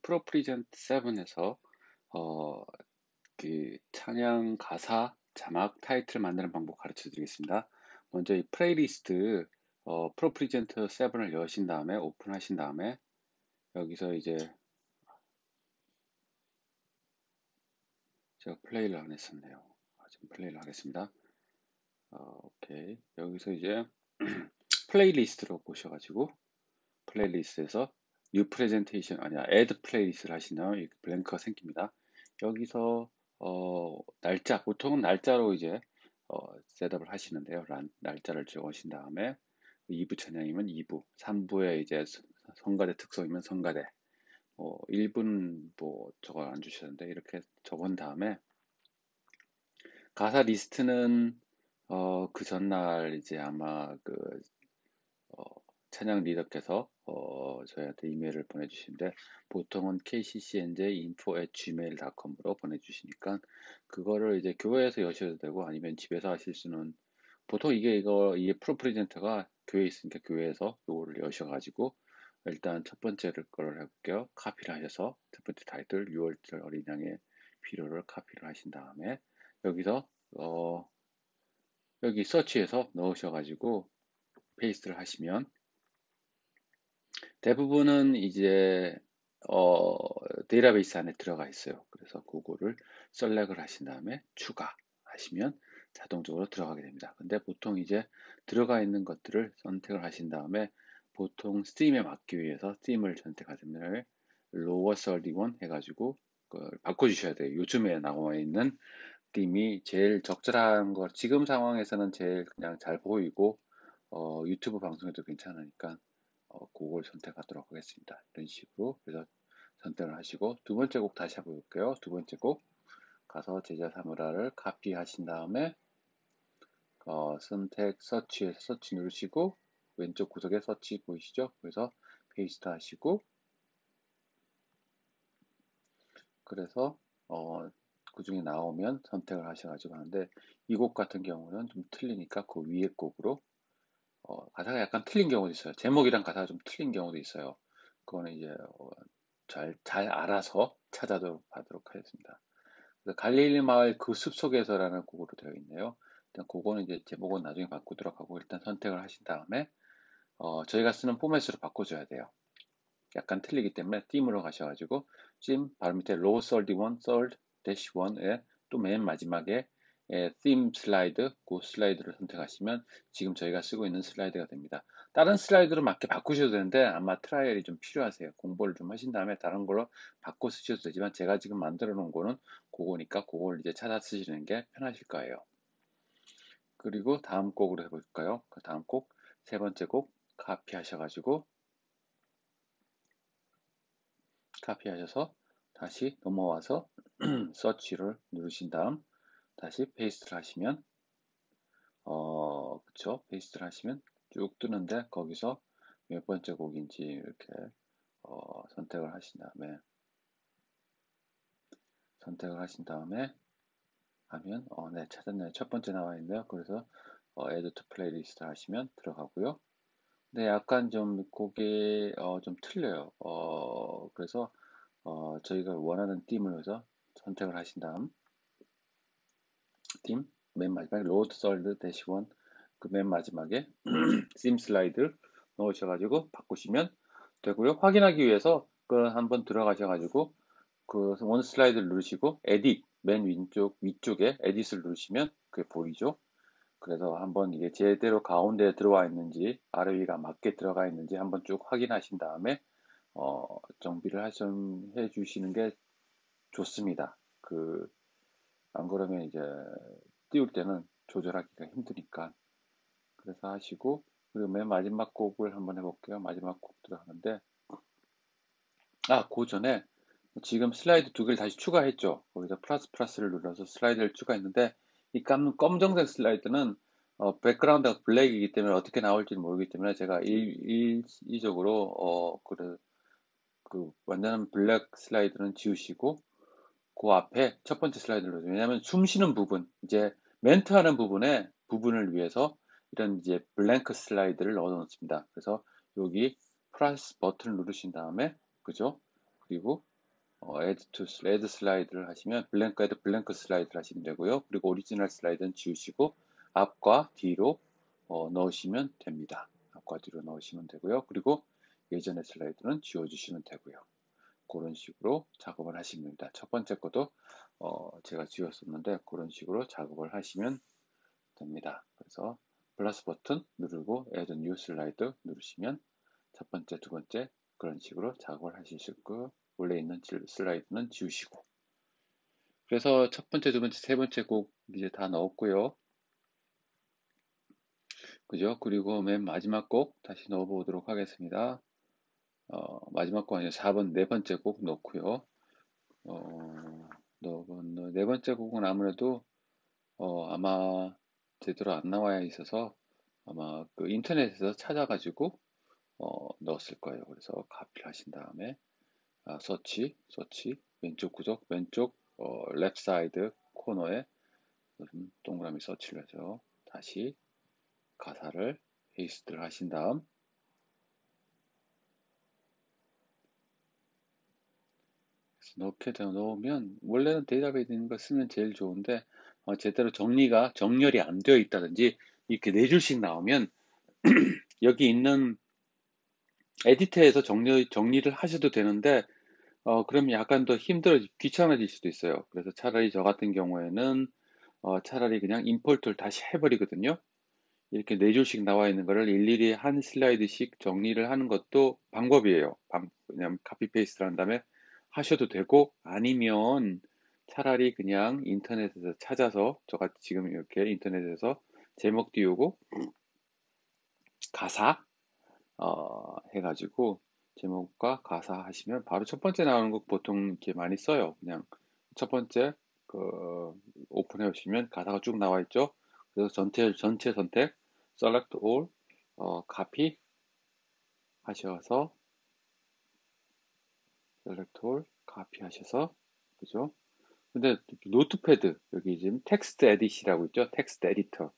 프로프리젠트 7에서 어, 그 찬양 가사, 자막, 타이틀 만드는 방법 가르쳐 드리겠습니다. 먼저 이 플레이리스트 프로프리젠트 7을 여신 다음에 오픈하신 다음에 여기서 이제 제가 플레이를 안 했었네요. 지금 플레이를 하겠습니다. 오케이. 여기서 이제 플레이리스트로 보셔가지고 플레이리스트에서 뉴 프레젠테이션 아니야 애드 플레이리스트를 하시면 이렇게 블랭크가 생깁니다. 여기서 날짜 보통은 날짜로 이제 셋업을 하시는데요. 날짜를 적으신 다음에 2부 찬양이면 2부, 3부에 이제 성가대 특성이면 성가대, 1분 뭐 저거 안 주셨는데 이렇게 적은 다음에 가사 리스트는 그 전날 이제 아마 그 어, 찬양 리더께서 저희한테 이메일을 보내주시는데 보통은 kccnj.info@gmail.com으로 보내주시니까 그거를 이제 교회에서 여셔도 되고 아니면 집에서 하실 수는 보통 이게 프로 프레젠터가 교회에 있으니까 교회에서 요거를 여셔가지고 일단 첫 번째 거를 해볼게요. 카피를 하셔서 첫 번째 타이틀 6월절 어린 양의 필요를 카피를 하신 다음에 여기서 여기 서치에서 넣으셔가지고 페이스트를 하시면 대부분은 이제 어, 데이터베이스 안에 들어가 있어요. 그래서 그거를 셀렉을 하신 다음에 추가하시면 자동적으로 들어가게 됩니다. 근데 보통 이제 들어가 있는 것들을 선택을 하신 다음에 보통 스팀에 맞기 위해서 스팀을 선택하시면 로워 31 해가지고 그걸 바꿔주셔야 돼요. 요즘에 나와 있는 스팀이 제일 적절한 거 지금 상황에서는 제일 그냥 잘 보이고 유튜브 방송에도 괜찮으니까 그걸 선택하도록 하겠습니다. 이런 식으로 그래서 선택을 하시고 두 번째 곡 다시 한번 볼게요. 두 번째 곡 가서 제자 사무라를 카피하신 다음에 선택 서치에서 서치 누르시고 왼쪽 구석에 서치 보이시죠? 그래서 페이스트 하시고 그래서 그 중에 나오면 선택을 하셔가지고 하는데 이 곡 같은 경우는 좀 틀리니까 그 위에 곡으로 가사가 약간 틀린 경우도 있어요. 제목이랑 가사가 좀 틀린 경우도 있어요. 그거는 이제 잘 알아서 찾아도록 하도록 하겠습니다. 그래서 갈릴리 마을 그 숲속에서라는 곡으로 되어 있네요. 일단 그거는 이제 제목은 나중에 바꾸도록 하고 일단 선택을 하신 다음에 저희가 쓰는 포맷으로 바꿔줘야 돼요. 약간 틀리기 때문에 띠으로 가셔가지고 지금 바로 밑에 로우 31, third dash 1에 또 맨 마지막에 theme 슬라이드, 그 슬라이드를 선택하시면 지금 저희가 쓰고 있는 슬라이드가 됩니다. 다른 슬라이드로 맞게 바꾸셔도 되는데 아마 트라이얼이 좀 필요하세요. 공부를 좀 하신 다음에 다른 걸로 바꿔 쓰셔도 되지만 제가 지금 만들어 놓은 거는 그거니까 그걸 이제 찾아 쓰시는 게 편하실 거예요. 그리고 다음 곡으로 해볼까요? 그 다음 곡, 세 번째 곡 카피 하셔가지고 카피하셔서 다시 넘어와서 서치를 누르신 다음 다시 페이스트를 하시면 그쵸 페이스트를 하시면 쭉 뜨는데 거기서 몇 번째 곡인지 이렇게 선택을 하신 다음에 하면 네 찾았네요. 첫 번째 나와 있네요. 그래서 add to playlist 하시면 들어가고요. 근데 약간 좀 곡이 좀 틀려요. 그래서 저희가 원하는 띠을 해서 선택을 하신 다음 팀, 맨 마지막에 로드 썰드 대시원 그 맨 마지막에 심 슬라이드 넣으셔가지고 바꾸시면 되고요. 확인하기 위해서 그 한번 들어가셔가지고 그 원 슬라이드를 누르시고 에딧 맨 왼쪽 위쪽에 에딧을 누르시면 그게 보이죠. 그래서 한번 이게 제대로 가운데에 들어와 있는지 아래 위가 맞게 들어가 있는지 한번 쭉 확인하신 다음에 정비를 해 주시는 게 좋습니다. 안 그러면 이제 띄울 때는 조절하기가 힘드니까 그래서 하시고 그리고 맨 마지막 곡을 한번 해볼게요. 마지막 곡 들어가는데 그 전에 지금 슬라이드 두 개를 다시 추가했죠. 거기서 플러스를 눌러서 슬라이드를 추가했는데 이 검정색 슬라이드는 백그라운드가 블랙이기 때문에 어떻게 나올지 모르기 때문에 제가 일시적으로 그 완전한 블랙 슬라이드는 지우시고 그 앞에 첫 번째 슬라이드를 넣어요. 왜냐하면 숨 쉬는 부분, 이제 멘트하는 부분을 위해서 이런 이제 블랭크 슬라이드를 넣어 놓습니다. 그래서 여기 플러스 버튼을 누르신 다음에 그죠? 그리고 add 슬라이드를 하시면 블랭크에도 블랭크 슬라이드를 하시면 되고요. 그리고 오리지널 슬라이드는 지우시고 앞과 뒤로 넣으시면 됩니다. 앞과 뒤로 넣으시면 되고요. 그리고 예전의 슬라이드는 지워주시면 되고요. 그런 식으로 작업을 하시면 됩니다. 첫 번째 것도 제가 지웠었는데 그런 식으로 작업을 하시면 됩니다. 그래서 플러스 버튼 누르고 Add New Slide 누르시면 첫 번째, 두 번째 그런 식으로 작업을 하실 수 있고 원래 있는 슬라이드는 지우시고 그래서 첫 번째, 두 번째, 세 번째 곡 이제 다 넣었고요. 그죠? 그리고 맨 마지막 곡 다시 넣어보도록 하겠습니다. 마지막 곡 아니요 4번 네 번째 곡 넣고요. 네 번째 곡은 아무래도 아마 제대로 안 나와야 있어서 아마 그 인터넷에서 찾아가지고 넣었을 거예요. 그래서 카피를 하신 다음에 서치 왼쪽 구석 왼쪽 랩 사이드 코너에 동그라미 서치를 해서 다시 가사를 페이스트를 하신 다음 넣게 되어 놓으면 원래는 데이터베이스 있는 거 쓰면 제일 좋은데 제대로 정렬이 안 되어 있다든지 이렇게 네 줄씩 나오면 여기 있는 에디터에서 정리를 하셔도 되는데 그러면 약간 더 귀찮아질 수도 있어요. 그래서 차라리 저 같은 경우에는 차라리 그냥 임포트를 다시 해버리거든요. 이렇게 네 줄씩 나와 있는 거를 일일이 한 슬라이드씩 정리를 하는 것도 방법이에요. 그냥 카피 페이스트를 한 다음에 하셔도 되고 아니면 차라리 그냥 인터넷에서 찾아서 저같이 지금 이렇게 인터넷에서 제목 띄우고 가사 해가지고 제목과 가사 하시면 바로 첫 번째 나오는 거 보통 이렇게 많이 써요. 그냥 첫 번째 그 오픈해 보시면 가사가 쭉 나와 있죠. 그래서 전체 선택 select all copy 하셔서 select all copy 하셔서 그죠? 근데 노트패드 여기 지금 텍스트 에디시라고 있죠? 텍스트 에디터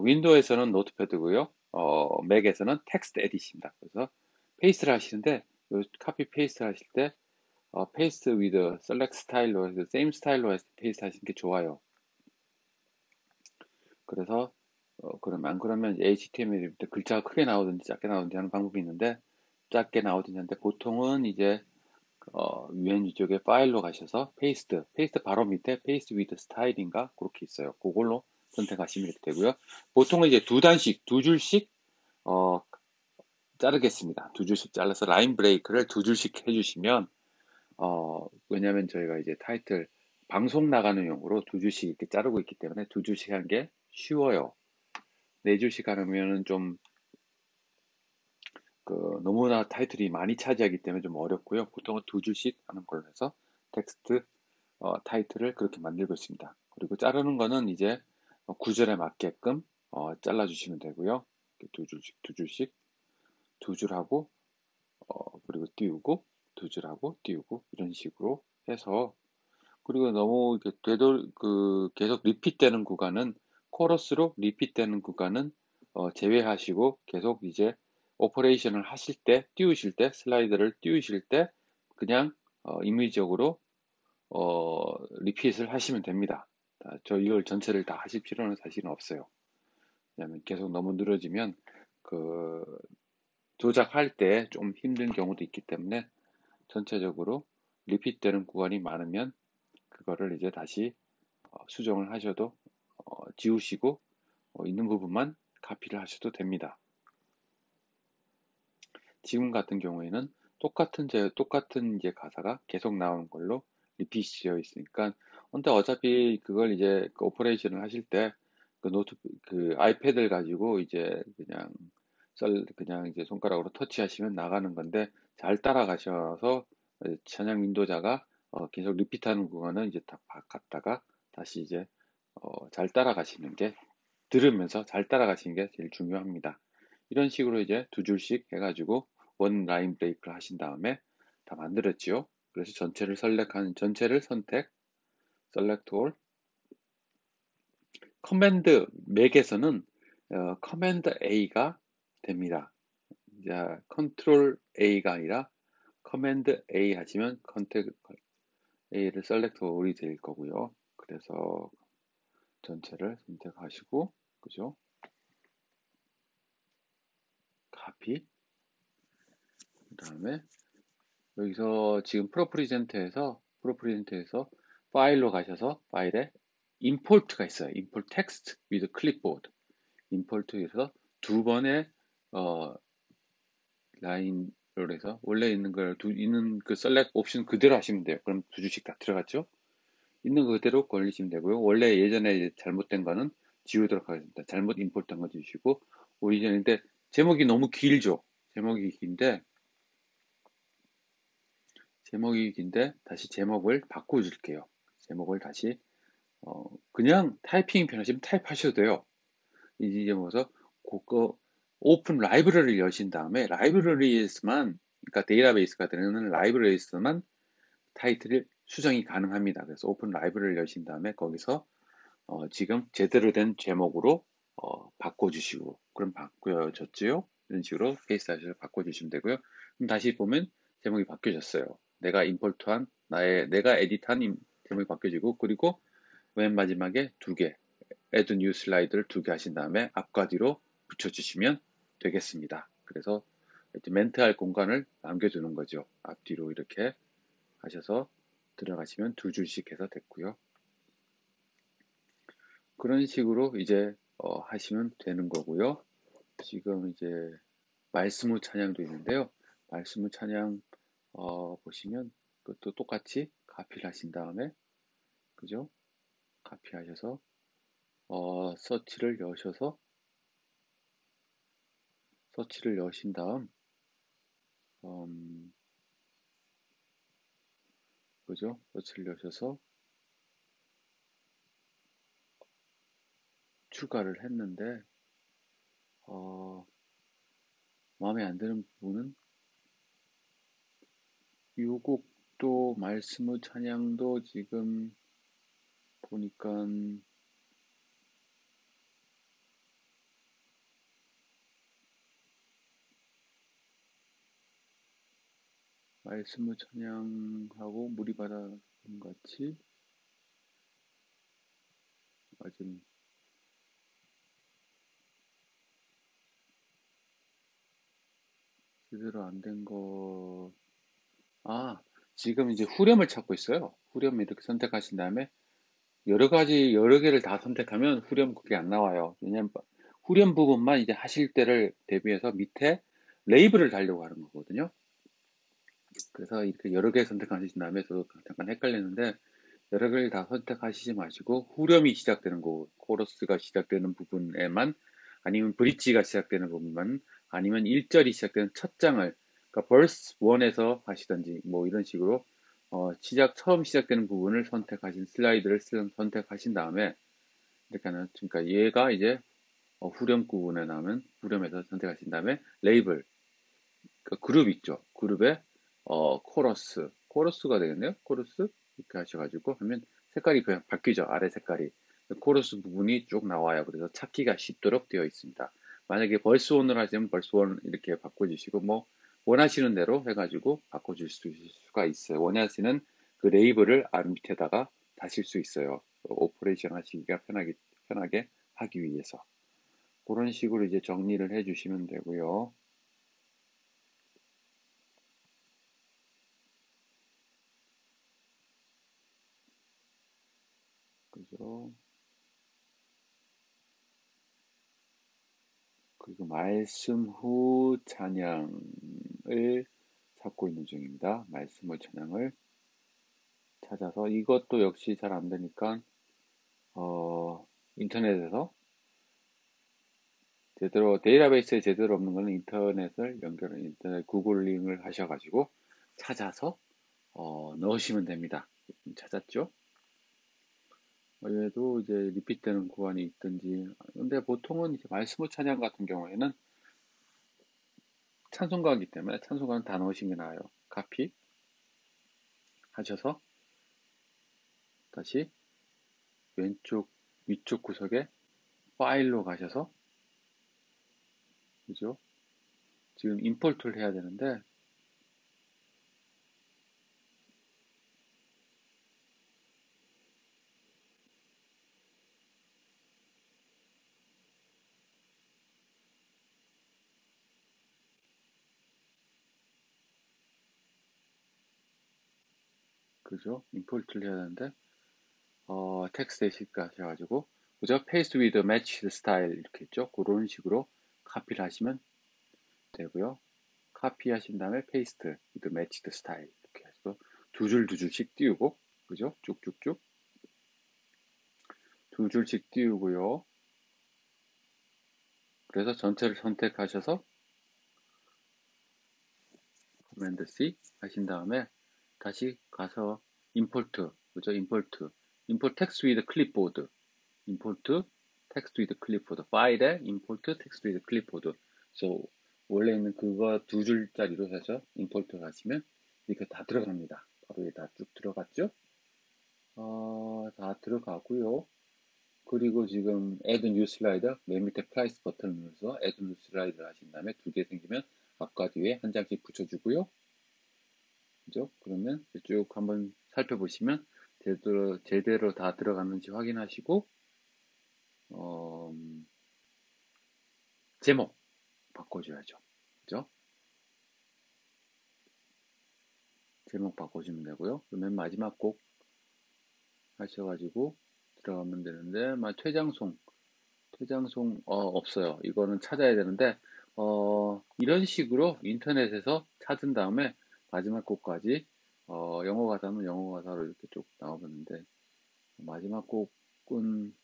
윈도우에서는 노트패드고요. 맥에서는 텍스트 에디트입니다. 그래서 페이스트를 하시는데 카피 페이스트 하실 때 페이스트 위드 셀렉트 스타일로 해서 세임 스타일로 해서 페이스트 하시는 게 좋아요. 그래서 그러면 HTML 때 글자가 크게 나오든지 작게 나오든지 하는 방법이 있는데 작게 나오든지 하는데 보통은 이제 맨 위쪽에 파일로 가셔서 페이스트 바로 밑에 페이스트 위드 스타일인가 그렇게 있어요. 그걸로 선택하시면 이렇게 되고요. 보통은 이제 두 줄씩 어, 자르겠습니다. 두 줄씩 잘라서 라인 브레이크를 두 줄씩 해주시면 왜냐면 저희가 이제 타이틀 방송 나가는 용으로 두 줄씩 이렇게 자르고 있기 때문에 두 줄씩 하는 게 쉬워요. 네 줄씩 하면은 좀 너무나 타이틀이 많이 차지하기 때문에 좀 어렵고요. 보통은 두 줄씩 하는 걸로 해서 텍스트 타이틀을 그렇게 만들고 있습니다. 그리고 자르는 거는 이제 구절에 맞게끔 잘라주시면 되고요. 두 줄씩, 두 줄하고 그리고 띄우고 두 줄하고 띄우고 이런 식으로 해서 그리고 너무 이렇게 계속 리핏되는 구간은 코러스로 리핏되는 구간은 제외하시고 계속 이제 오퍼레이션을 하실 때 띄우실 때 슬라이드를 띄우실 때 그냥 임의적으로 리핏을 하시면 됩니다. 이걸 전체를 다 하실 필요는 사실은 없어요. 왜냐하면 계속 너무 늘어지면 그 조작할 때 좀 힘든 경우도 있기 때문에 전체적으로 리핏되는 구간이 많으면 그거를 이제 다시 수정을 하셔도 지우시고 있는 부분만 카피를 하셔도 됩니다. 지금 같은 경우에는 똑같은 이제 가사가 계속 나오는 걸로 리핏이 되어 있으니까 근데 어차피 그걸 이제 그 오퍼레이션을 하실 때 그 아이패드를 가지고 이제 그냥 이제 손가락으로 터치하시면 나가는 건데 잘 따라가셔서 찬양 윈도자가 계속 리핏하는 구간은 이제 다 갔다가 다시 이제 잘 따라가시는 게 들으면서 잘 따라가시는 게 제일 중요합니다. 이런 식으로 이제 두 줄씩 해가지고 원 라인 브레이크를 하신 다음에 다 만들었지요. 그래서 전체를 선택, select all. 커맨드 맥에서는 커맨드 A가 됩니다. 이제 컨트롤 A가 아니라 커맨드 A 하시면 컨택 A를 셀렉트 올이 될 거고요. 그래서 전체를 선택하시고, 그죠? 카피. 그 다음에 여기서 지금 프로프리젠트에서 파일로 가셔서 파일에 임포트가 있어요. 임포트 텍스트 위드 클립보드. 임포트에서 두 번의 어, 라인으로 해서 원래 있는 걸 있는 그 셀렉 옵션 그대로 하시면 돼요. 그럼 두 줄씩 다 들어갔죠? 있는 거 그대로 걸리시면 되고요. 원래 예전에 잘못된 거는 지우도록 하겠습니다. 잘못 임포트한 거 주시고 오리지널인데 제목이 너무 길죠. 제목이 긴데 다시 제목을 바꿔줄게요. 제목을 다시 그냥 타이핑 편하시면 타입하셔도 돼요. 이제 뭐서 그거 오픈 라이브러리를 여신 다음에 라이브러리에서만 그러니까 데이터베이스가 되는 라이브러리에서만 타이틀을 수정이 가능합니다. 그래서 오픈 라이브러리를 여신 다음에 거기서 지금 제대로 된 제목으로 바꿔주시고 그럼 바뀌어졌지요? 이런 식으로 페이스타시를 바꿔주시면 되고요. 그럼 다시 보면 제목이 바뀌어졌어요. 내가 에디트한 제목이 바뀌어지고 그리고 맨 마지막에 두 개, add new 슬라이드를 두 개 하신 다음에 앞과 뒤로 붙여주시면 되겠습니다. 그래서 멘트할 공간을 남겨두는 거죠. 앞뒤로 이렇게 하셔서 들어가시면 두 줄씩 해서 됐고요. 그런 식으로 이제 하시면 되는 거고요. 지금 이제 말씀 후 찬양도 있는데요. 말씀 후 찬양 보시면 그것도 똑같이 카피를 하신 다음에 그죠? 카피하셔서 서치를 여신 다음 음, 그죠? 서치를 여셔서 추가를 했는데 어, 마음에 안 드는 부분은 이 곡도 말씀 후 찬양도 지금 보니까 말씀 후 찬양하고 물이 바다는 같이 아직 제대로 안 된 거. 지금 이제 후렴을 찾고 있어요. 후렴 이렇게 선택하신 다음에 여러 개를 다 선택하면 후렴 그게 안 나와요. 왜냐면 후렴 부분만 이제 하실 때를 대비해서 밑에 레이블을 달려고 하는 거거든요. 그래서 이렇게 여러 개 선택하신 다음에 저도 잠깐 헷갈리는데 여러 개를 다 선택하시지 마시고 후렴이 시작되는 거, 코러스가 시작되는 부분에만 아니면 브릿지가 시작되는 부분만 아니면 1절이 시작되는 첫 장을 그러니까 벌스 1에서 하시든지 뭐 이런 식으로 처음 시작되는 부분을 선택하신 슬라이드를 선택하신 다음에 이렇게 하는 그러니까 얘가 이제 후렴 부분에 나오면 후렴에서 선택하신 다음에 레이블 그 그룹 있죠. 그룹에 코러스가 되겠네요. 코러스 이렇게 하셔가지고 하면 색깔이 그냥 바뀌죠. 아래 색깔이 코러스 부분이 쭉 나와요. 그래서 찾기가 쉽도록 되어 있습니다. 만약에 벌스 원을 하시면 벌스 원 이렇게 바꿔주시고 뭐 원하시는 대로 해가지고 바꿔줄 수가 있어요. 원하시는 그 레이블을 안 밑에다가 다실 수 있어요. 오퍼레이션 하시기가 편하게 하기 위해서 그런 식으로 이제 정리를 해주시면 되고요. 그죠? 그리고 말씀 후 찬양을 찾고 있는 중입니다. 말씀 후 찬양을 찾아서 이것도 역시 잘 안 되니까 인터넷에서 제대로 데이터베이스에 제대로 없는 거는 인터넷 구글링을 하셔가지고 찾아서 넣으시면 됩니다. 찾았죠? 외에도 이제 리핏되는 구간이 있든지 근데 보통은 이제 말씀 후 찬양 같은 경우에는 찬송가이기 때문에 찬송가는 다 넣으시는 게 나아요. 카피 하셔서 다시 왼쪽 위쪽 구석에 파일로 가셔서 그죠? 지금 임포트를 해야 되는데 그죠? 임포트를 해야 되는데 텍스트 에디트 하셔가지고 그죠? paste with match style 이렇게 있죠? 그런 식으로 카피를 하시면 되고요. 카피 하신 다음에 paste with matched style 이렇게 해서 두 줄씩 띄우고 그죠? 쭉쭉쭉 두 줄씩 띄우고요. 그래서 전체를 선택하셔서 커맨드 C 하신 다음에 다시 가서 import 그죠? import text with clipboard import text with clipboard 파일에 import text with clipboard 그래서 원래 있는 그거 두 줄짜리로 해서 import 하시면 이렇게 다 들어갑니다. 바로 다 쭉 들어갔죠? 다 들어가고요. 그리고 지금 add new slider 맨 밑에 플라이스 버튼을 눌러서 add new slider 하신 다음에 두 개 생기면 앞과 뒤에 한 장씩 붙여주고요. 그죠? 그러면 쭉 한번 살펴보시면 제대로 다 들어갔는지 확인하시고 어, 제목 바꿔줘야죠. 그죠? 제목 바꿔주면 되고요. 그러면 마지막 곡 하셔가지고 들어가면 되는데 퇴장송 없어요. 이거는 찾아야 되는데 이런 식으로 인터넷에서 찾은 다음에 마지막 곡까지 영어 가사는 영어 가사로 이렇게 쭉 나오는데 마지막 곡은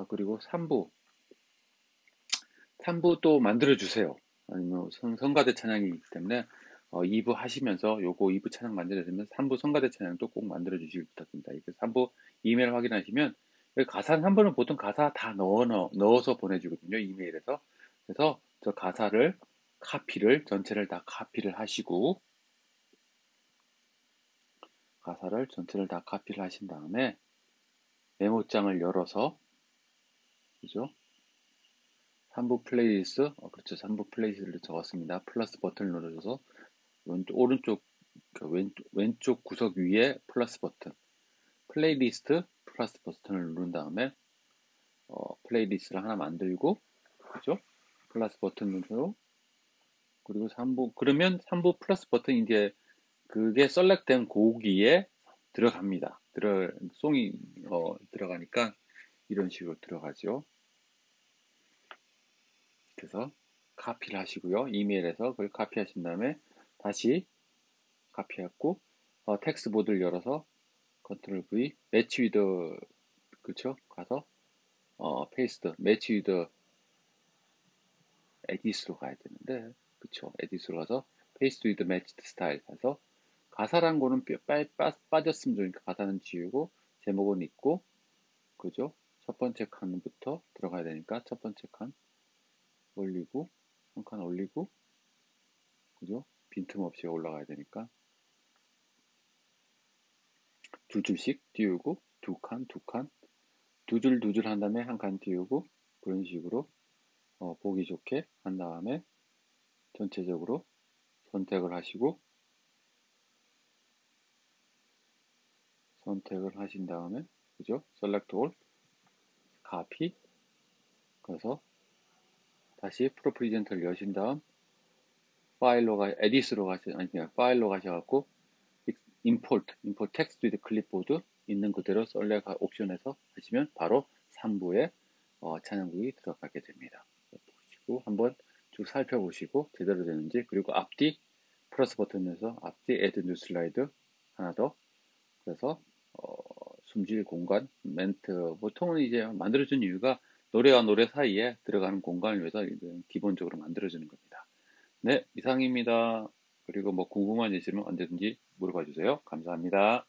그리고 3부 또 만들어주세요. 아니면 성가대 찬양이 있기 때문에 2부 하시면서 요거 2부 찬양 만들어주면 3부 성가대 찬양도 꼭 만들어주시길 부탁드립니다. 이게 3부 이메일 확인하시면 가사 3부는 보통 가사 다 넣어서 보내주거든요. 이메일에서. 그래서 저 가사를 전체를 다 카피를 하시고 가사를 전체를 다 카피를 하신 다음에 메모장을 열어서 그죠? 3부 플레이리스트, 그렇죠. 3부 플레이리스트를 적었습니다. 플러스 버튼을 눌러줘서 오른쪽 왼쪽 구석 위에 플러스 버튼 플레이리스트 플러스 버튼을 누른 다음에 플레이리스트를 하나 만들고 그죠? 플러스 버튼 누르고 그리고 3부 그러면 3부 플러스 버튼 이제 그게 셀렉된 곡기에 들어갑니다. 송이 들어가니까 이런 식으로 들어가죠. 그래서 카피를 하시고요. 이메일에서 그걸 카피하신 다음에 다시 카피했고 텍스트 보드를 열어서 컨트롤 V 매치 위드 그쵸? 가서 페이스트 매치 위드 에디스로 가야 되는데 그쵸? 에디스로 가서 페이스트 위드 매치 스타일 가서 가사란 거는 빠졌으면 좋으니까 가사는 지우고 제목은 있고 그죠? 첫 번째 칸부터 들어가야 되니까 첫 번째 칸 올리고 한 칸 올리고 그죠? 빈틈없이 올라가야 되니까 두 줄씩 띄우고 두 칸 두 줄 한 다음에 한 칸 띄우고 그런 식으로 보기 좋게 한 다음에 전체적으로 선택을 하시고 선택을 하신 다음에 그죠? Select all, Copy 그래서 다시 프로프리젠터를 여신 다음 에디스로 아니 그냥 파일로 가셔갖고 import text with clipboard 있는 그대로 셀렉 옵션에서 하시면 바로 3부에 찬양곡이 들어가게 됩니다. 보시고 한번 쭉 살펴보시고 제대로 되는지 그리고 앞뒤 플러스 버튼에서 앞뒤 add new slide 하나 더 그래서 숨질 공간 멘트 보통은 이제 만들어준 이유가 노래와 노래 사이에 들어가는 공간을 위해서 기본적으로 만들어주는 겁니다. 네, 이상입니다. 그리고 뭐 궁금한 일 있으면 언제든지 물어봐 주세요. 감사합니다.